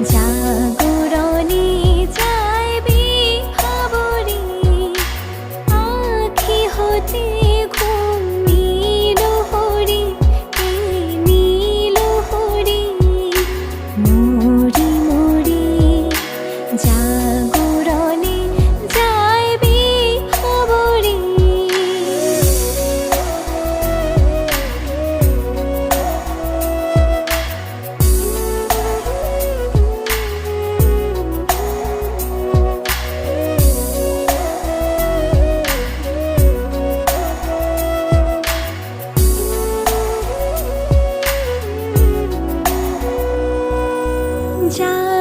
জাগরণে যাইবি ভাবরে আখি হতে ঘুম নীল হরি নীল হরি মরি মরি জাগরণে যাইবি ভাবরে যা